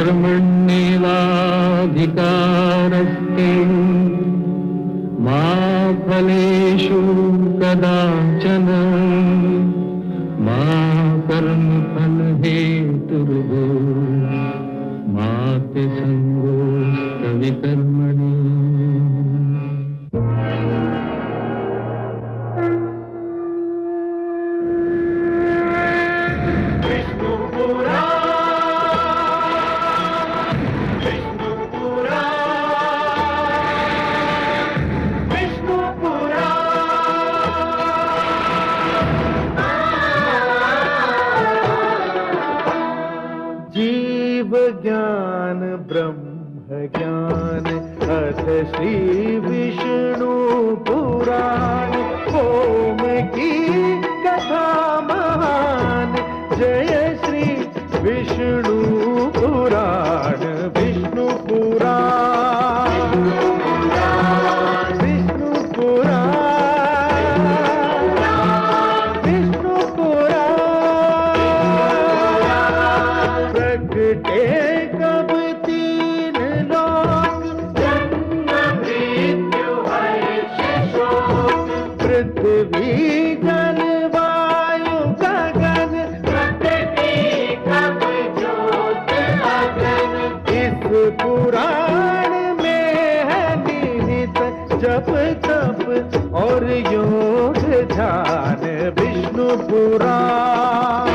कर्मण्येवाधिकारस्ते मा फलेषु कदाचन मा कर्मफलहेतुर्भूः मा ते संगोऽस्त्वविकर्मणि। जीव ज्ञान ब्रह्म ज्ञान अथ श्री विष्णु पुराण ओम की कथा महान जय श्री विष्णु पुराण विष्णु पुराण विष्णु पुराण विष्णु पुराण प्रगटे कब तीन लोक जन्म मृत्यु हर्ष शोक पृथ्वी जल वायु गगन प्रकृति कब ज्योत अगन इस पुराण में है निहित जप तप और योग ध्यान विष्णु पुराण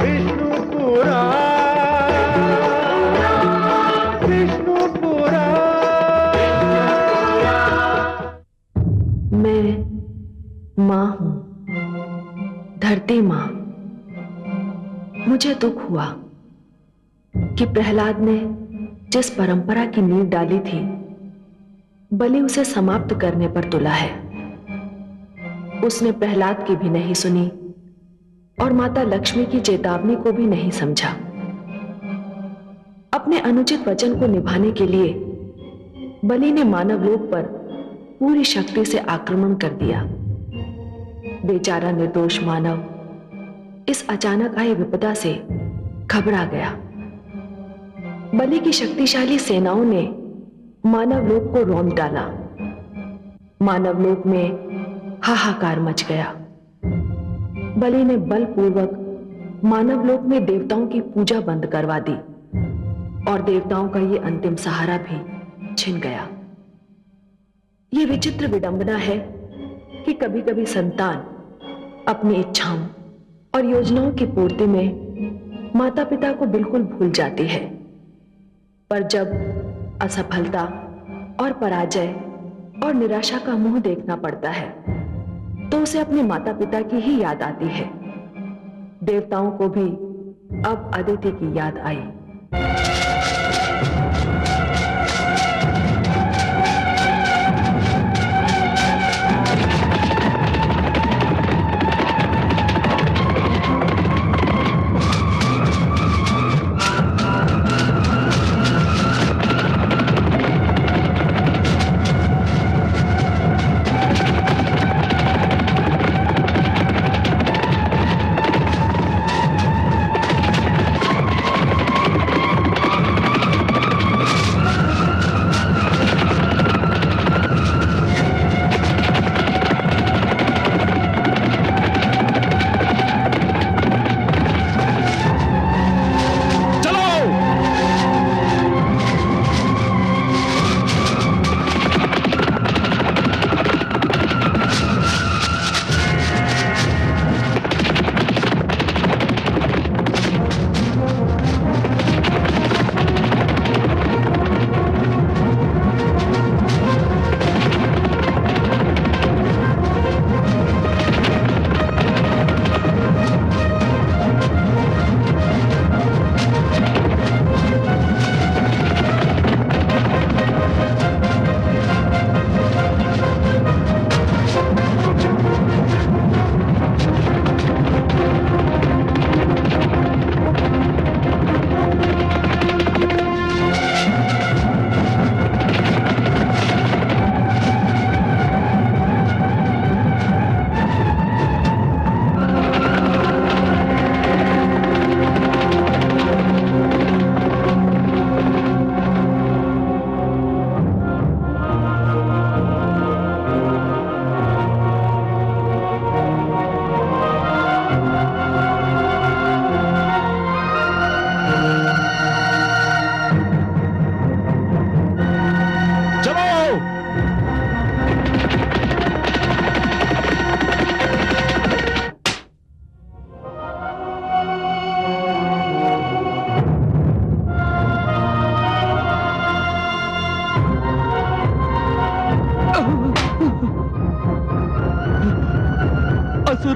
विष्णु पुराण विष्णु पुराण। मैं माँ हूं, धरती माँ। मुझे दुख हुआ कि प्रहलाद ने जिस परंपरा की नींव डाली थी, बलि उसे समाप्त करने पर तुला है। उसने प्रहलाद की भी नहीं सुनी और माता लक्ष्मी की चेतावनी को भी नहीं समझा। अपने अनुचित वचन को निभाने के लिए बलि ने मानवलोक पर पूरी शक्ति से आक्रमण कर दिया। बेचारा निर्दोष मानव इस अचानक आई विपदा से घबरा गया। बलि की शक्तिशाली सेनाओं ने मानवलोक को रौंद डाला। मानवलोक में हाहाकार मच गया। बलि ने बलपूर्वक मानवलोक में देवताओं की पूजा बंद करवा दी और देवताओं का ये अंतिम सहारा भी छिन गया। ये विचित्र विडंबना है कि कभी कभी संतान अपनी इच्छाओं और योजनाओं की पूर्ति में माता पिता को बिल्कुल भूल जाती है, पर जब असफलता और पराजय और निराशा का मुंह देखना पड़ता है तो उसे अपने माता पिता की ही याद आती है। देवताओं को भी अब अदिति की याद आई।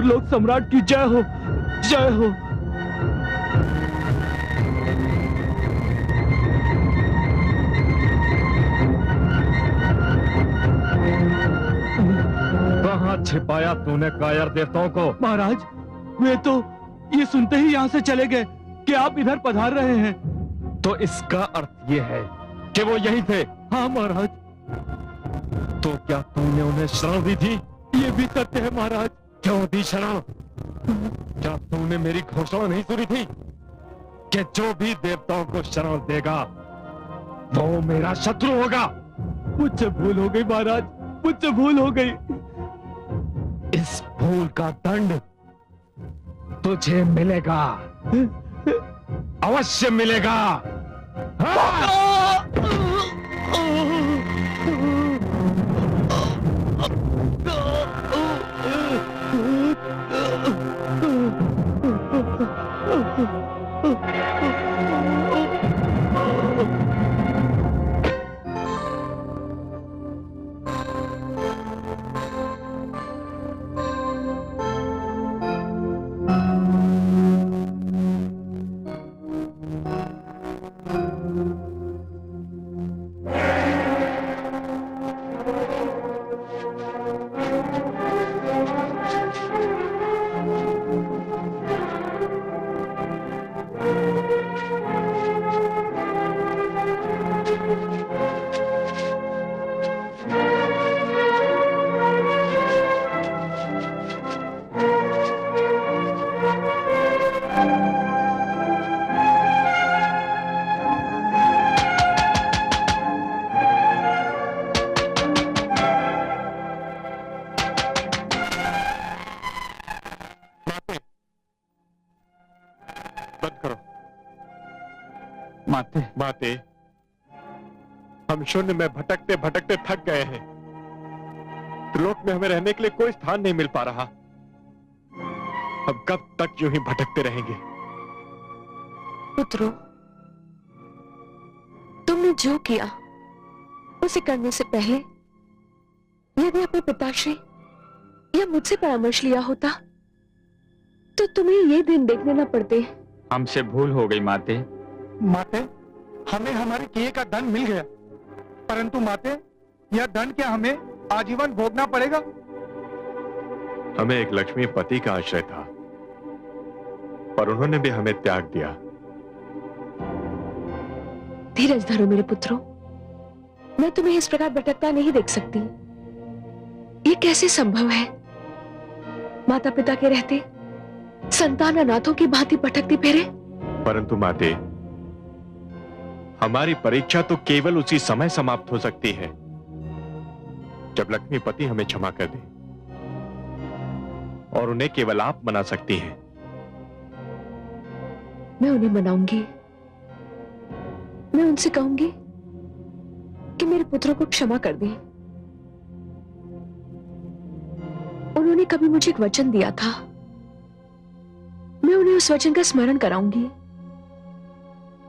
सुरलोक सम्राट की जय हो, जय हो। कहाँ छिपाया तूने कायर देवताओं को? महाराज, वे तो ये सुनते ही यहाँ से चले गए कि आप इधर पधार रहे हैं। तो इसका अर्थ ये है कि वो यही थे? हाँ महाराज। तो क्या तूने उन्हें शरण दी थी? ये भी सत्य है महाराज। क्यों दी शरण? क्या तूने मेरी घोषणा नहीं सुनी थी कि जो भी देवताओं को शरण देगा वो मेरा शत्रु होगा? मुझसे भूल हो गई महाराज, मुझसे भूल हो गई। इस भूल का दंड तुझे मिलेगा, अवश्य मिलेगा। हाँ? माते, हम शून्य में भटकते भटकते थक गए हैं। त्रिलोक में हमें रहने के लिए कोई स्थान नहीं मिल पा रहा। अब कब तक यूं ही भटकते रहेंगे? पुत्रो, तुमने जो किया उसे करने से पहले यदि अपने पिताश्री या मुझसे परामर्श लिया होता तो तुम्हें ये दिन देखने न पड़ते। हमसे भूल हो गई माते। माते, हमें हमारे किए का दंड मिल गया, परंतु माते, यह दंड क्या हमें आजीवन भोगना पड़ेगा? हमें एक लक्ष्मी पति का आश्रय था, पर उन्होंने भी हमें त्याग दिया। धीरज धरो मेरे पुत्रों, मैं तुम्हें इस प्रकार भटकता नहीं देख सकती। ये कैसे संभव है? माता पिता के रहते संतान अनाथों की भांति भटकती फिरे। परंतु माते, हमारी परीक्षा तो केवल उसी समय समाप्त हो सकती है जब लक्ष्मीपति हमें क्षमा कर दे, और उन्हें केवल आप मना सकती हैं। मैं उन्हें मनाऊंगी। मैं उनसे कहूंगी कि मेरे पुत्रों को क्षमा कर दें। उन्होंने कभी मुझे एक वचन दिया था, मैं उन्हें उस वचन का स्मरण कराऊंगी।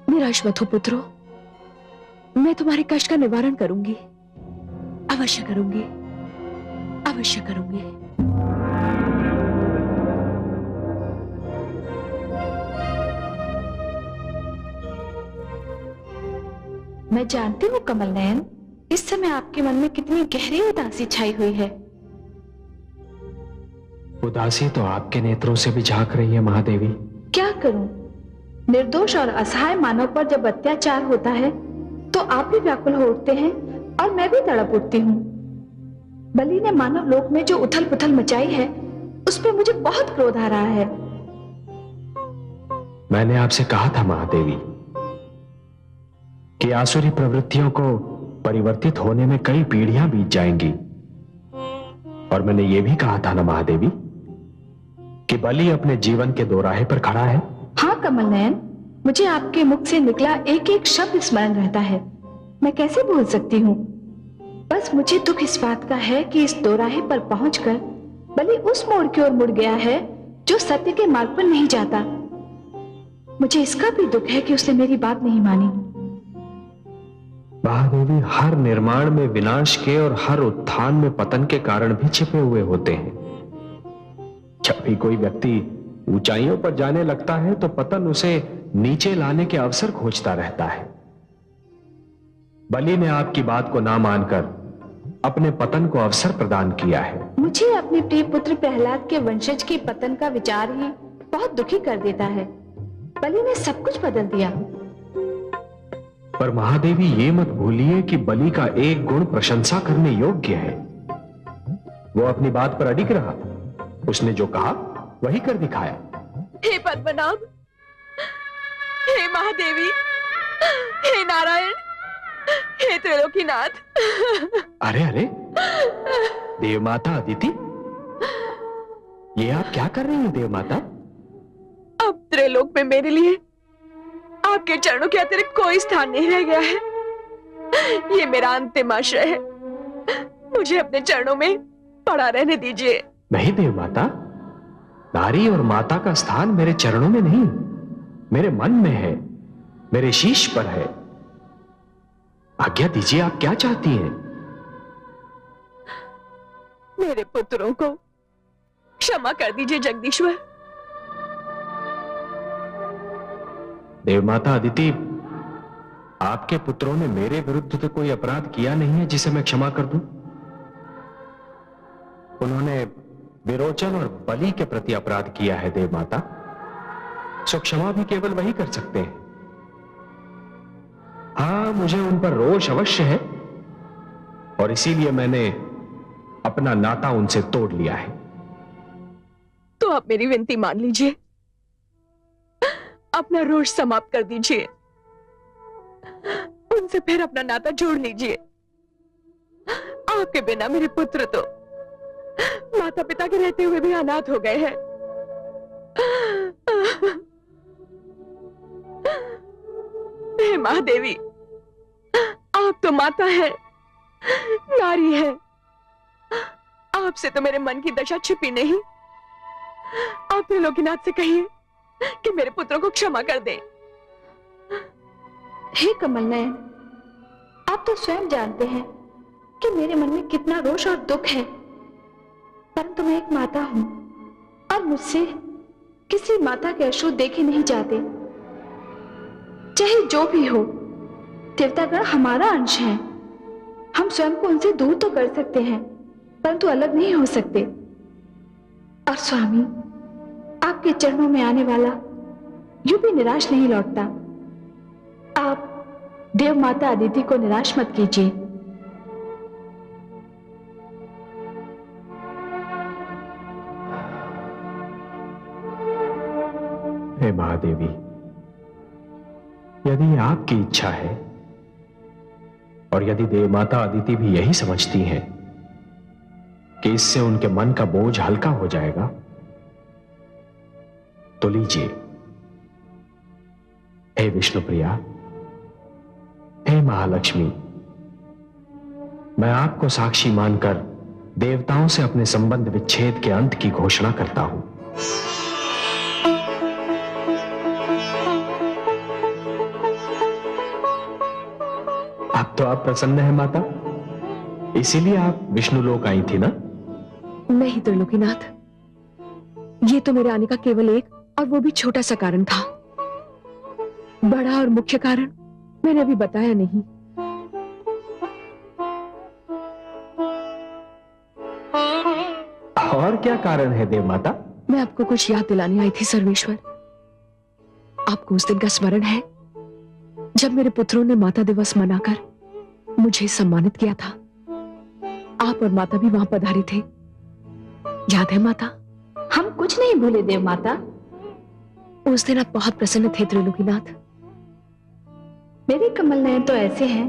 निराश मत हो पुत्रों, मैं तुम्हारे कष्ट का निवारण करूंगी, अवश्य करूंगी, अवश्य करूंगी। मैं जानती हूँ कमल नयन, इस समय आपके मन में कितनी गहरी उदासी छाई हुई है। उदासी तो आपके नेत्रों से भी झांक रही है महादेवी। क्या करूं? निर्दोष और असहाय मानव पर जब अत्याचार होता है तो आप भी व्याकुल हो उठते हैं और मैं भी तड़प उठती हूँ। बलि ने मानव लोक में जो उथल पुथल मचाई है उस पर मुझे बहुत क्रोध आ रहा है। मैंने आपसे कहा था महादेवी कि आसुरी प्रवृत्तियों को परिवर्तित होने में कई पीढ़ियां बीत जाएंगी, और मैंने यह भी कहा था ना महादेवी कि बलि अपने जीवन के दोराहे पर खड़ा है। हाँ कमल नयन, मुझे आपके मुख से निकला एक एक शब्द स्मरण रहता है, मैं कैसे भूल सकती हूँ। बस मुझे दुख इस बात का है कि इस दोराहे पर पहुंचकर बलि उस मोड़ की ओर मुड़ गया है जो सत्य के मार्ग पर नहीं जाता। मुझे इसका भी दुख है कि उसने मेरी बात नहीं मानी। महादेवी, हर निर्माण में विनाश के और हर उत्थान में पतन के कारण भी छिपे हुए होते हैं। जब भी कोई व्यक्ति ऊंचाइयों पर जाने लगता है तो पतन उसे नीचे लाने के अवसर खोजता रहता है। बलि ने आपकी बात को ना मानकर अपने पतन को अवसर प्रदान किया है। मुझे अपने प्रिय पुत्र प्रहलाद के वंशज के पतन का विचार ही बहुत दुखी कर देता है। बलि ने सब कुछ बदल दिया। पर महादेवी ये मत भूलिए कि बलि का एक गुण प्रशंसा करने योग्य है। वो अपनी बात पर अडिग रहा। उसने जो कहा वही कर दिखाया। हे पद्मनाभ, हे महादेवी, हे नारायण, हे त्रिलोकीनाथ। अरे अरे, देवमाता अदिति, ये आप क्या कर रही हैं देवमाता? अब त्रिलोक में मेरे लिए आपके चरणों के अतिरिक्त कोई स्थान नहीं रह गया है। ये मेरा अंतिम आश्रय है। मुझे अपने चरणों में पड़ा रहने दीजिए। नहीं देवमाता, नारी और माता का स्थान मेरे चरणों में नहीं, मेरे मन में है, मेरे शीश पर है। आज्ञा दीजिए, आप क्या चाहती हैं? मेरे पुत्रों को क्षमा कर दीजिए जगदीश्वर। देवमाता अदिति, आपके पुत्रों ने मेरे विरुद्ध तो कोई अपराध किया नहीं है जिसे मैं क्षमा कर दूं। उन्होंने विरोचन और बलि के प्रति अपराध किया है देवमाता, सो क्षमा भी केवल वही कर सकते हैं। हां, मुझे उन पर रोष अवश्य है और इसीलिए मैंने अपना नाता उनसे तोड़ लिया है। तो आप मेरी विनती मान लीजिए, अपना रोष समाप्त कर दीजिए, उनसे फिर अपना नाता जोड़ लीजिए। आपके बिना मेरे पुत्र तो माता पिता के रहते हुए भी अनाथ हो गए हैं। हे महादेवी, आप तो माता है, नारी है। आपसे तो मेरे मन की दशा छिपी नहीं। आप त्रिलोकीनाथ से कहिए कि मेरे पुत्रों को क्षमा कर दें। हे कमल नयन, आप तो स्वयं जानते हैं कि मेरे मन में कितना रोष और दुख है, परंतु मैं एक माता हूं और मुझसे किसी माता के अश्रु देखे नहीं जाते। चाहे जो भी हो, देवतागण हमारा अंश है। हम स्वयं को उनसे दूर तो कर सकते हैं, परंतु अलग नहीं हो सकते। और स्वामी, आपके चरणों में आने वाला यूं भी निराश नहीं लौटता। आप देव माता अदिति को निराश मत कीजिए। हे महादेवी, यदि आपकी इच्छा है और यदि देवमाता अदिति भी यही समझती हैं कि इससे उनके मन का बोझ हल्का हो जाएगा, तो लीजिए। हे विष्णुप्रिया, हे महालक्ष्मी, मैं आपको साक्षी मानकर देवताओं से अपने संबंध विच्छेद के अंत की घोषणा करता हूं। अब तो आप प्रसन्न हैं माता, इसीलिए आप विष्णु लोक आई थी ना? नहीं त्रिलोकीनाथ, ये तो मेरे आने का केवल एक और वो भी छोटा सा कारण था। बड़ा और मुख्य कारण मैंने अभी बताया नहीं। और क्या कारण है देवमाता? मैं आपको कुछ याद दिलाने आई थी सर्वेश्वर। आपको उस दिन का स्मरण है जब मेरे पुत्रों ने माता दिवस मनाकर मुझे सम्मानित किया था? आप और माता भी वहां पधारे थे, याद है माता? हम कुछ नहीं भूले देव माता। उस दिन आप बहुत प्रसन्न थे त्रिलोकीनाथ। मेरे कमल नयन तो ऐसे हैं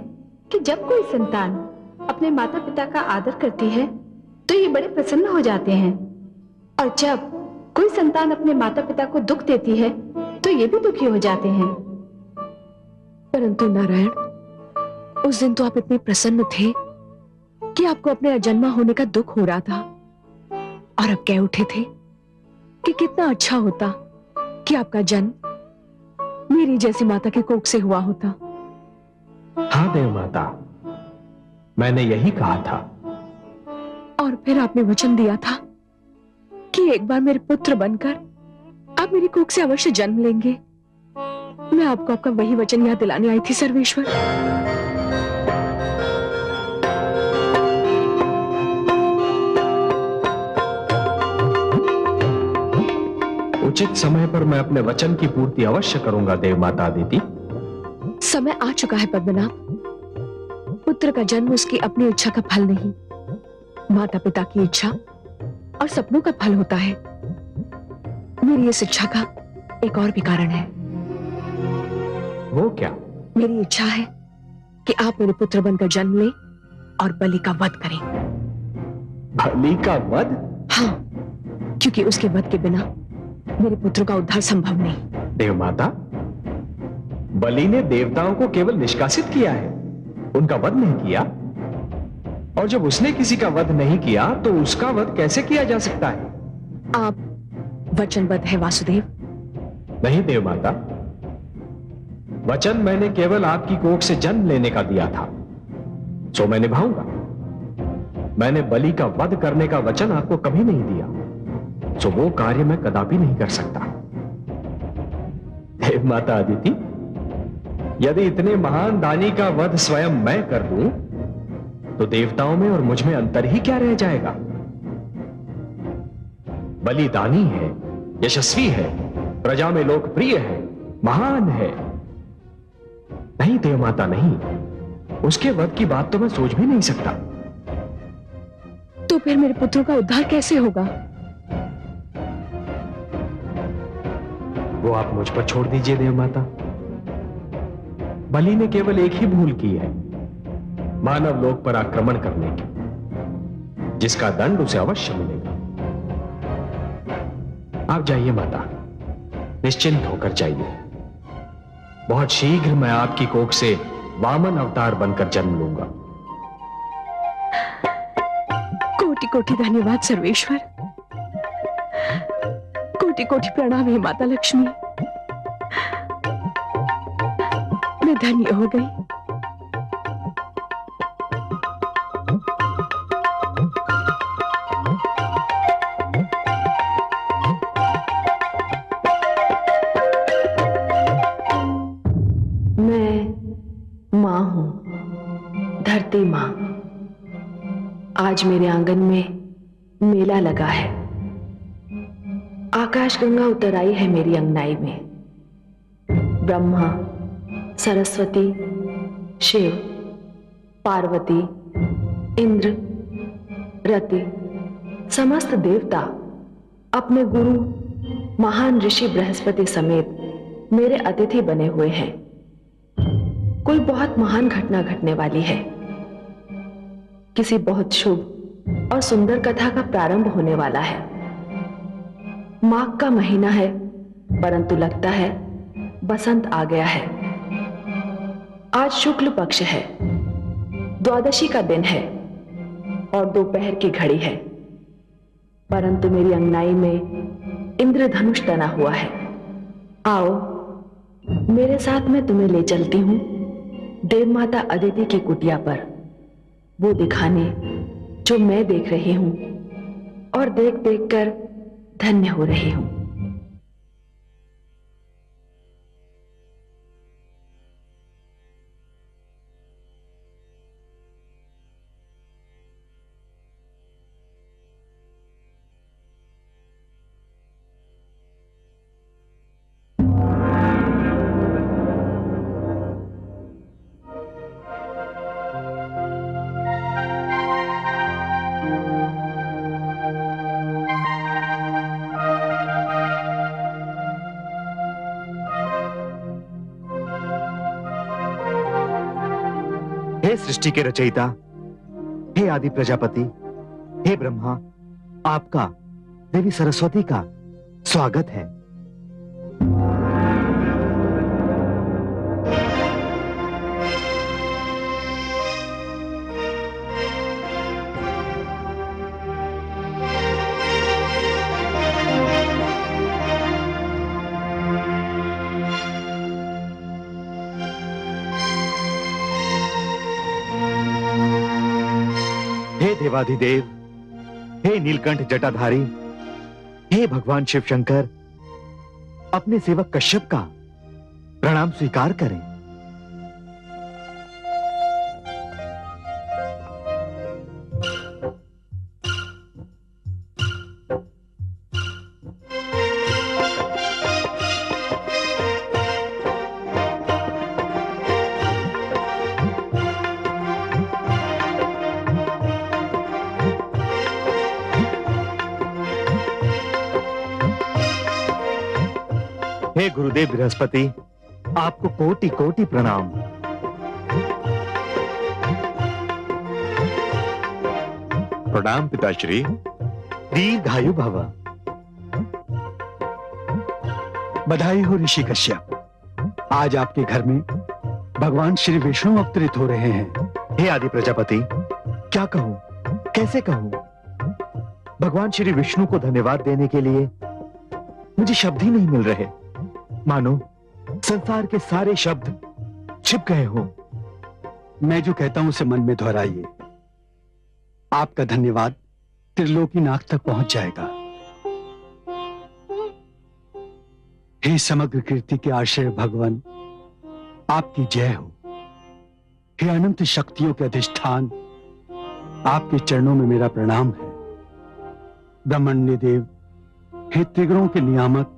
कि जब कोई संतान अपने माता पिता का आदर करती है तो ये बड़े प्रसन्न हो जाते हैं, और जब कोई संतान अपने माता पिता को दुख देती है तो ये भी दुखी हो जाते हैं। परंतु नारायण, उस दिन तो आप इतने प्रसन्न थे कि आपको अपने अजन्मा होने का दुख हो रहा था, और अब कह उठे थे कि कितना अच्छा होता कि आपका जन्म मेरी जैसी माता के कोख से हुआ होता। हाँ देव माता, मैंने यही कहा था। और फिर आपने वचन दिया था कि कि एक बार मेरे पुत्र बनकर आप मेरी कोख से अवश्य जन्म लेंगे। मैं आपको आपका वही वचन याद दिलाने आई थी सर्वेश्वर। उचित समय पर मैं अपने वचन की पूर्ति अवश्य करूंगा देव माता अदिति। समय आ चुका है पद्मनाभ। पुत्र का जन्म उसकी अपनी इच्छा का फल नहीं, माता पिता की इच्छा और सपनों का फल होता है। मेरी इस इच्छा का एक और भी कारण है। वो क्या? मेरी इच्छा है कि आप मेरे पुत्र बनकर जन्म लें और बलि का वध करें। बलि का वध? हाँ, क्योंकि उसके वध के बिना मेरे पुत्र का उद्धार संभव नहीं। देव माता, बलि ने देवताओं को केवल निष्कासित किया है, उनका वध नहीं किया। और जब उसने किसी का वध नहीं किया तो उसका वध कैसे किया जा सकता है? आप वचनबद्ध है वासुदेव? नहीं देव माता, वचन मैंने केवल आपकी कोख से जन्म लेने का दिया था, सो मैं निभाऊंगा। मैंने बलि का वध करने का वचन आपको कभी नहीं दिया, सो वो कार्य मैं कदापि नहीं कर सकता। देव माता अदिति, यदि इतने महान दानी का वध स्वयं मैं कर दूं, तो देवताओं में और मुझ में अंतर ही क्या रह जाएगा? बलि दानी है, यशस्वी है, प्रजा में लोकप्रिय है, महान है। नहीं देव माता नहीं, उसके वध की बात तो मैं सोच भी नहीं सकता। तो फिर मेरे पुत्रों का उद्धार कैसे होगा? वो आप मुझ पर छोड़ दीजिए देव माता। बलि ने केवल एक ही भूल की है, मानव लोक पर आक्रमण करने की, जिसका दंड उसे अवश्य मिलेगा। आप जाइए माता, निश्चिंत होकर जाइए। बहुत शीघ्र मैं आपकी कोख से वामन अवतार बनकर जन्म लूंगा। कोटि कोटि धन्यवाद सर्वेश्वर। कोटि कोटि प्रणाम हे माता लक्ष्मी। मैं धन्य हो गई। मां हूं, धरती मां। आज मेरे आंगन में मेला लगा है। आकाश गंगा उतर आई है मेरी अंगनाई में। ब्रह्मा, सरस्वती, शिव, पार्वती, इंद्र, रति, समस्त देवता अपने गुरु महान ऋषि बृहस्पति समेत मेरे अतिथि बने हुए हैं। कोई बहुत महान घटना घटने वाली है। किसी बहुत शुभ और सुंदर कथा का प्रारंभ होने वाला है। माघ का महीना है, परंतु लगता है बसंत आ गया है। आज शुक्ल पक्ष है, द्वादशी का दिन है और दोपहर की घड़ी है, परंतु मेरी अंगनाई में इंद्रधनुष तना हुआ है। आओ, मेरे साथ मैं तुम्हें ले चलती हूं देव माता अदिति की कुटिया पर, वो दिखाने जो मैं देख रही हूं और देख देख कर धन्य हो रही हूं। हे सृष्टि के रचयिता, हे आदि प्रजापति, हे ब्रह्मा, आपका देवी सरस्वती का स्वागत है। हे देवाधिदेव, हे नीलकंठ जटाधारी, हे भगवान शिव शंकर, अपने सेवक कश्यप का प्रणाम स्वीकार करें। हे गुरुदेव बृहस्पति, आपको कोटि कोटि प्रणाम। प्रणाम पिताश्री। दीर्घायु भव। बधाई हो ऋषि कश्यप, आज आपके घर में भगवान श्री विष्णु अवतरित हो रहे हैं। हे आदि प्रजापति, क्या कहूं, कैसे कहूं? भगवान श्री विष्णु को धन्यवाद देने के लिए मुझे शब्द ही नहीं मिल रहे। मानो संसार के सारे शब्द छिप गए हों। मैं जो कहता हूं उसे मन में दोहराइए। आपका धन्यवाद त्रिलोकीनाथ तक पहुंच जाएगा। हे समग्र कीर्ति के आश्रय भगवान, आपकी जय हो। हे अनंत शक्तियों के अधिष्ठान, आपके चरणों में मेरा प्रणाम है। ब्रह्मण्य देव, हे त्रिगुणों के नियामक,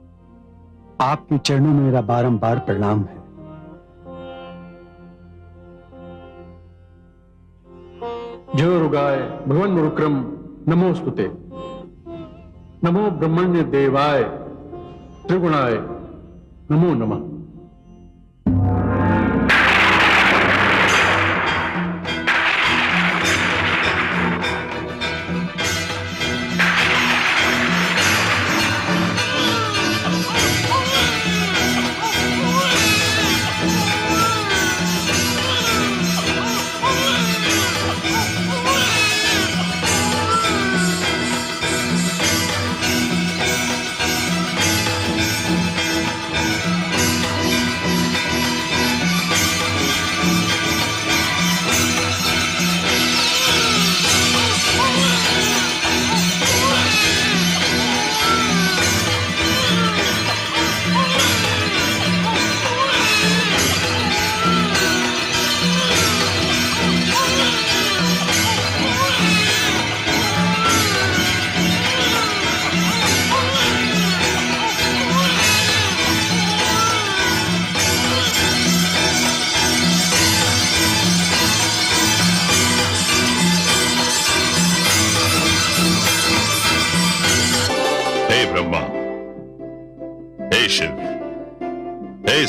आपके चरणों में मेरा बारंबार प्रणाम है। जय रुगाय भगवान मुरुक्रम नमोस्तुते। नमो ब्रह्मण्य देवाय त्रिगुणाय नमो नमः।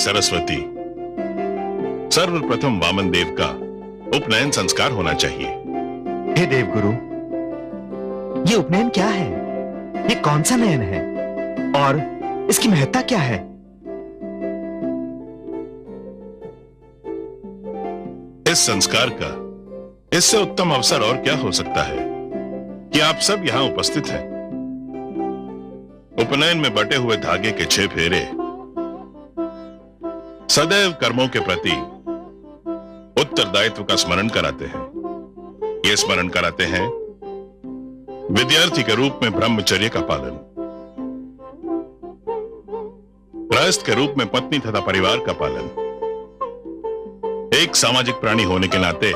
सरस्वती, सर्वप्रथम वामन देव का उपनयन संस्कार होना चाहिए। हे देवगुरु, ये उपनयन क्या है? ये कौन सा नयन है और इसकी महत्ता क्या है? इस संस्कार का इससे उत्तम अवसर और क्या हो सकता है कि आप सब यहां उपस्थित हैं। उपनयन में बटे हुए धागे के 6 फेरे सदैव कर्मों के प्रति उत्तरदायित्व का स्मरण कराते हैं। ये स्मरण कराते हैं विद्यार्थी के रूप में ब्रह्मचर्य का पालन, गृहस्थ के रूप में पत्नी तथा परिवार का पालन, एक सामाजिक प्राणी होने के नाते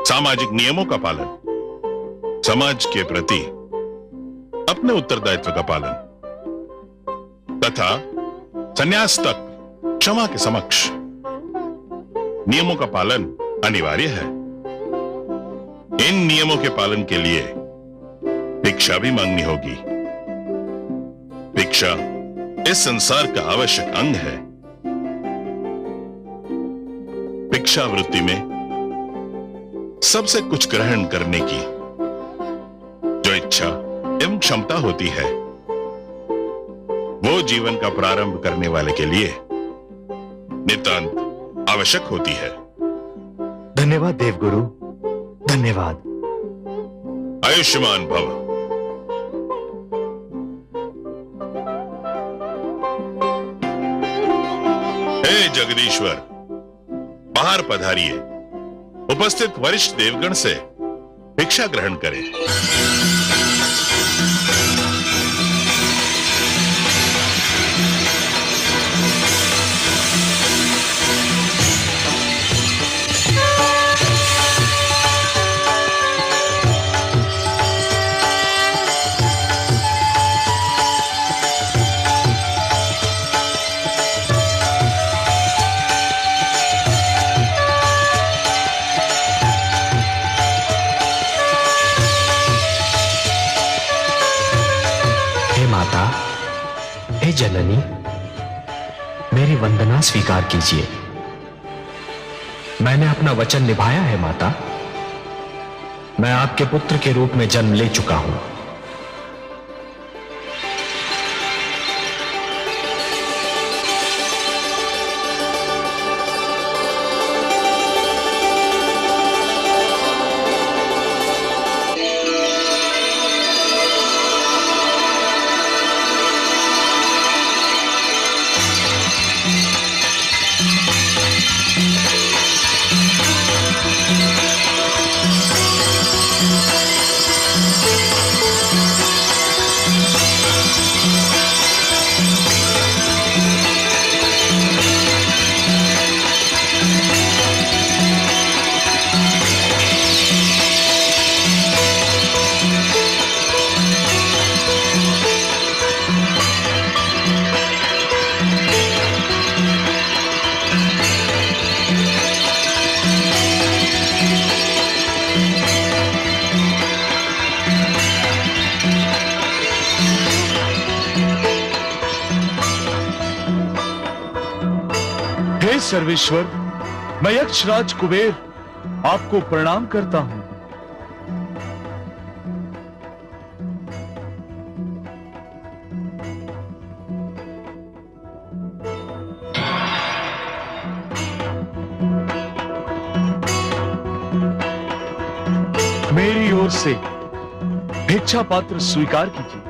सामाजिक नियमों का पालन, समाज के प्रति अपने उत्तरदायित्व का पालन तथा संन्यास तक क्षमा के समक्ष नियमों का पालन अनिवार्य है। इन नियमों के पालन के लिए भिक्षा भी मांगनी होगी। भिक्षा इस संसार का आवश्यक अंग है। भिक्षा वृत्ति में सबसे कुछ ग्रहण करने की जो इच्छा एवं क्षमता होती है, वो जीवन का प्रारंभ करने वाले के लिए नितांत आवश्यक होती है। धन्यवाद देवगुरु, धन्यवाद। आयुष्मान भव। हे जगदीश्वर, बाहर पधारिए। उपस्थित वरिष्ठ देवगण से भिक्षा ग्रहण करें। जननी, मेरी वंदना स्वीकार कीजिए। मैंने अपना वचन निभाया है माता। मैं आपके पुत्र के रूप में जन्म ले चुका हूं। हे सर्वेश्वर, मैं यक्षराज कुबेर आपको प्रणाम करता हूं। मेरी ओर से भिक्षा पात्र स्वीकार कीजिए।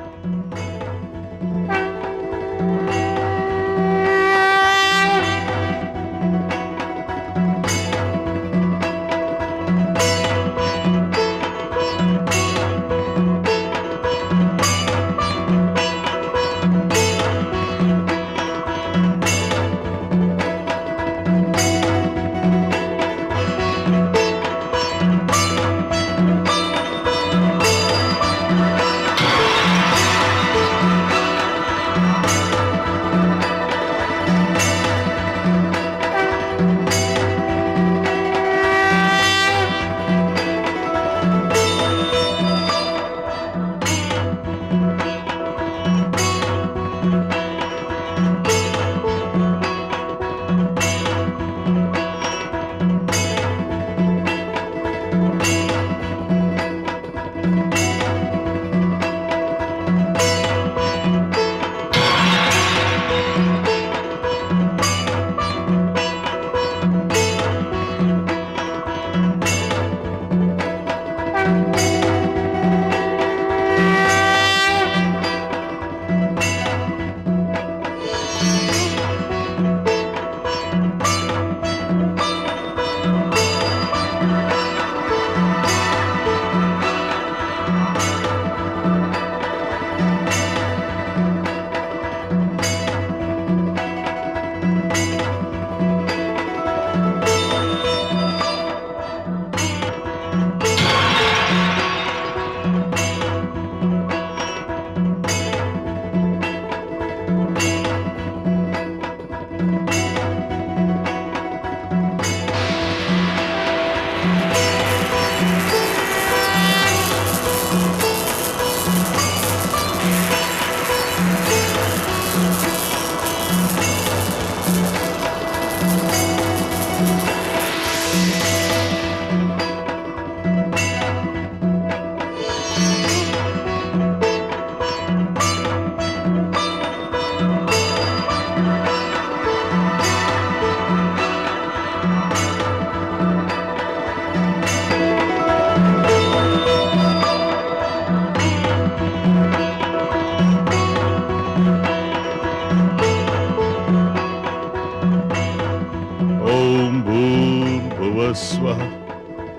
स्वः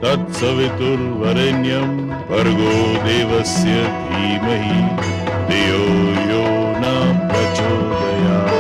तत्सवितुर्वरेण्यं भर्गो देवस्य धीमहि धियो यो न प्रचोदयात्।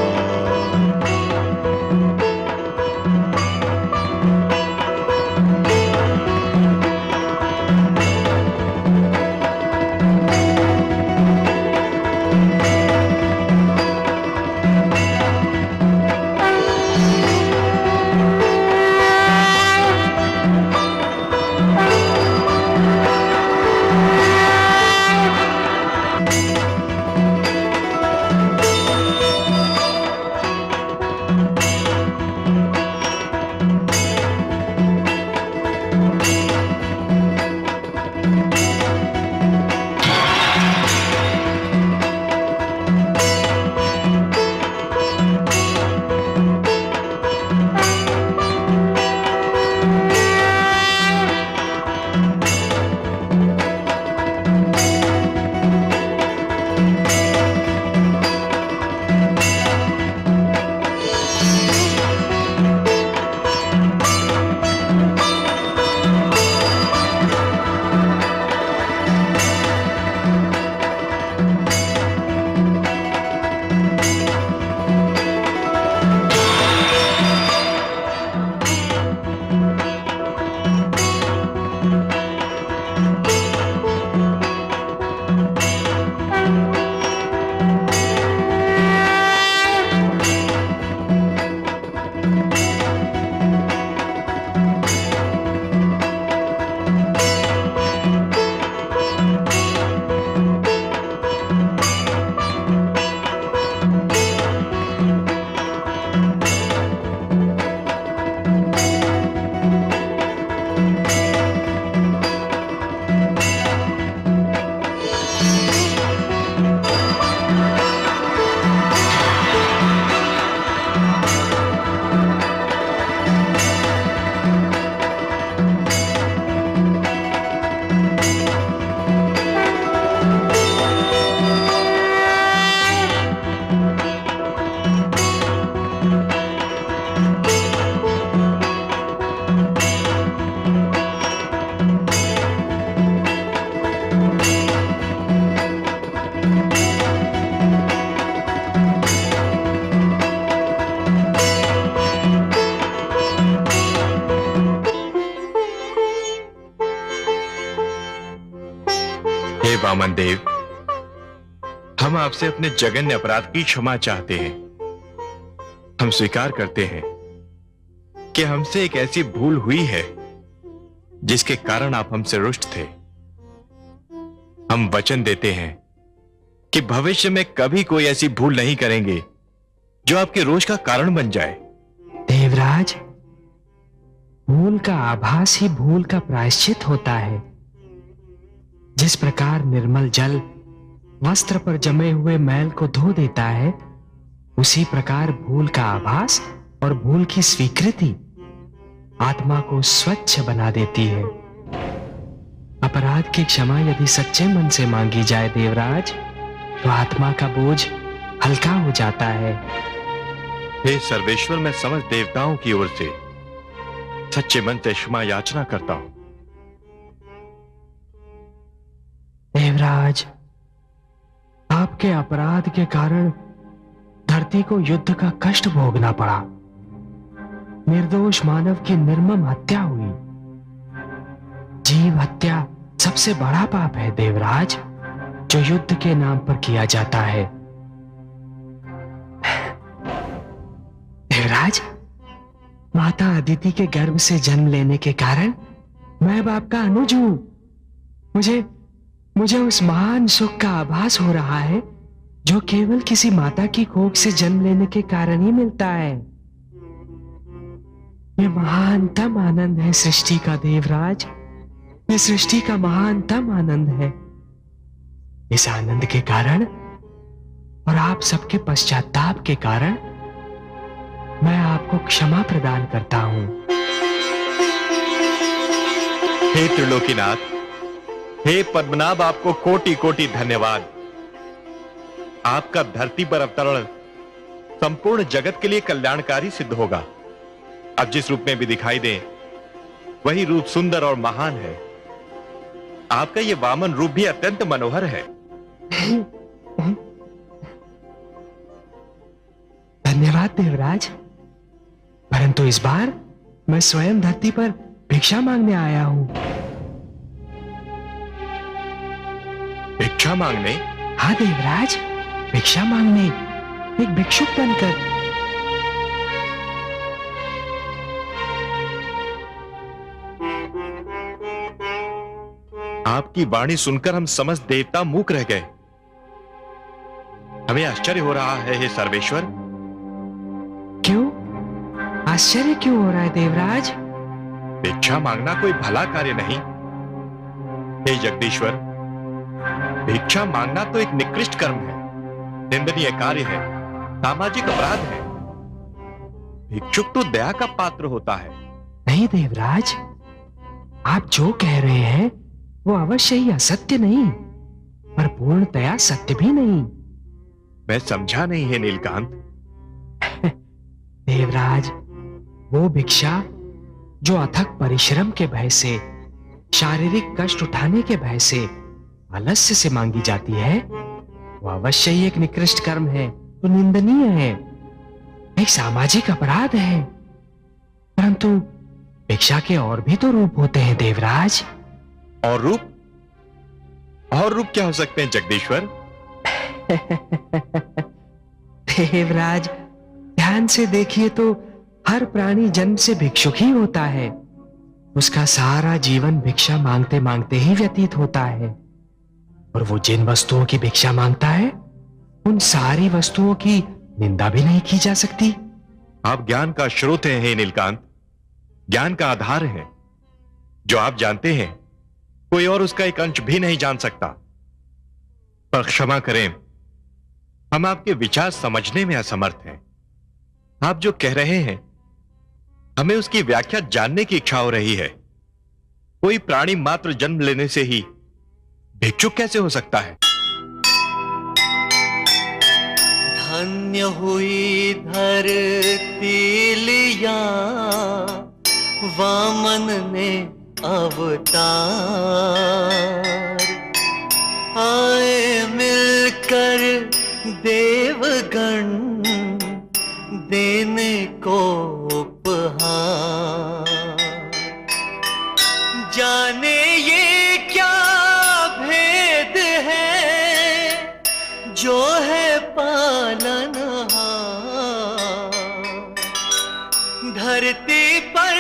वामन देव, हम आपसे अपने जघन्य अपराध की क्षमा चाहते हैं। हम स्वीकार करते हैं कि हमसे एक ऐसी भूल हुई है जिसके कारण आप हमसे रुष्ट थे। हम वचन देते हैं कि भविष्य में कभी कोई ऐसी भूल नहीं करेंगे जो आपके रोष का कारण बन जाए। देवराज, भूल का आभास ही भूल का प्रायश्चित होता है। जिस प्रकार निर्मल जल वस्त्र पर जमे हुए मैल को धो देता है, उसी प्रकार भूल का आभास और भूल की स्वीकृति आत्मा को स्वच्छ बना देती है। अपराध की क्षमा यदि सच्चे मन से मांगी जाए देवराज, तो आत्मा का बोझ हल्का हो जाता है। हे सर्वेश्वर, मैं समस्त देवताओं की ओर से सच्चे मन से क्षमा याचना करता हूं। देवराज, आपके अपराध के कारण धरती को युद्ध का कष्ट भोगना पड़ा। निर्दोष मानव की निर्मम हत्या हुई। जीव हत्या सबसे बड़ा पाप है देवराज, जो युद्ध के नाम पर किया जाता है। देवराज, माता अदिति के गर्भ से जन्म लेने के कारण मैं बाप का अनुज हूं। मुझे उस महान सुख का आभास हो रहा है जो केवल किसी माता की कोख से जन्म लेने के कारण ही मिलता है। ये महानतम आनंद है सृष्टि का देवराज। ये सृष्टि का महानतम आनंद है। इस आनंद के कारण और आप सबके पश्चाताप के कारण मैं आपको क्षमा प्रदान करता हूं। हे त्रिलोकीनाथ, हे पद्मनाभ, आपको कोटि कोटि धन्यवाद। आपका धरती पर अवतरण संपूर्ण जगत के लिए कल्याणकारी सिद्ध होगा। अब जिस रूप में भी दिखाई दे, वही रूप सुंदर और महान है। आपका यह वामन रूप भी अत्यंत मनोहर है। धन्यवाद देवराज, परंतु इस बार मैं स्वयं धरती पर भिक्षा मांगने आया हूं। भिक्षा मांगने? हाँ देवराज, भिक्षा मांगने, एक भिक्षुक बनकर। आपकी वाणी सुनकर हम समस्त देवता मूक रह गए। हमें आश्चर्य हो रहा है हे सर्वेश्वर। क्यों आश्चर्य क्यों हो रहा है देवराज? भिक्षा मांगना कोई भला कार्य नहीं। हे जगदीश्वर, भिक्षा मांगना तो एक निकृष्ट कर्म है, निंदनीय कार्य है, सामाजिक अपराध है। भिक्षुक तो दया का पात्र होता है। नहीं देवराज, आप जो कह रहे हैं वो अवश्य ही असत्य नहीं, पर पूर्णतया सत्य भी नहीं। मैं समझा नहीं है नीलकांत। देवराज, वो भिक्षा जो अथक परिश्रम के भय से, शारीरिक कष्ट उठाने के भय से, आलस्य से मांगी जाती है, वो अवश्य ही एक निकृष्ट कर्म है, तो निंदनीय है, एक सामाजिक अपराध है। परंतु भिक्षा के और भी तो रूप होते हैं देवराज। और रूप? और रूप क्या हो सकते हैं जगदीश्वर? देवराज, ध्यान से देखिए तो हर प्राणी जन्म से भिक्षुक ही होता है। उसका सारा जीवन भिक्षा मांगते मांगते ही व्यतीत होता है। और वो जिन वस्तुओं की भिक्षा मांगता है, उन सारी वस्तुओं की निंदा भी नहीं की जा सकती। आप ज्ञान का स्रोत हैं हे नीलकांत, ज्ञान का आधार है। जो आप जानते हैं, कोई और उसका एक अंश भी नहीं जान सकता। पर क्षमा करें, हम आपके विचार समझने में असमर्थ हैं। आप जो कह रहे हैं, हमें उसकी व्याख्या जानने की इच्छा हो रही है। कोई प्राणी मात्र जन्म लेने से ही भिक्षुक कैसे हो सकता है? धन्य हुई धरती लिया वामन ने अवतार, आए मिलकर देवगण देने को उपहार। जाने ये क्या भेद है धरती पर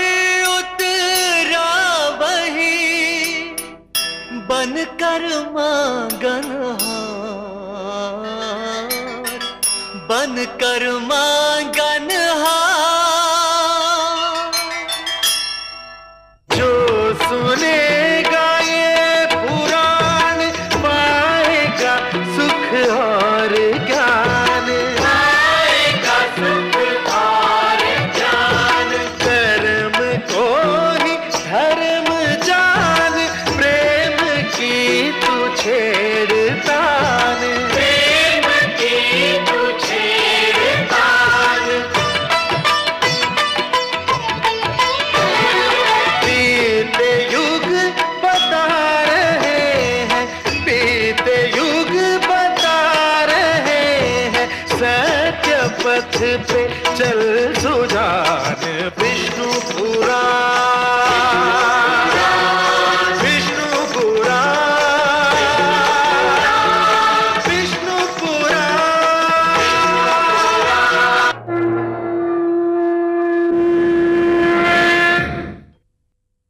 उतरा वही बनकर मांगनहार, बनकर मांगनहार। जो सुनेगा ये पुराण पाएगा सुख और ज्ञान, पाएगा सुख और ज्ञान। कर्म को ही धर्म जान, प्रेम की तू छेड़तान, प्रेम की तू छेड़तान। बीते युग बता रहे हैं, बीते युग बता रहे हैं, सत्य पथ पे चल सुजान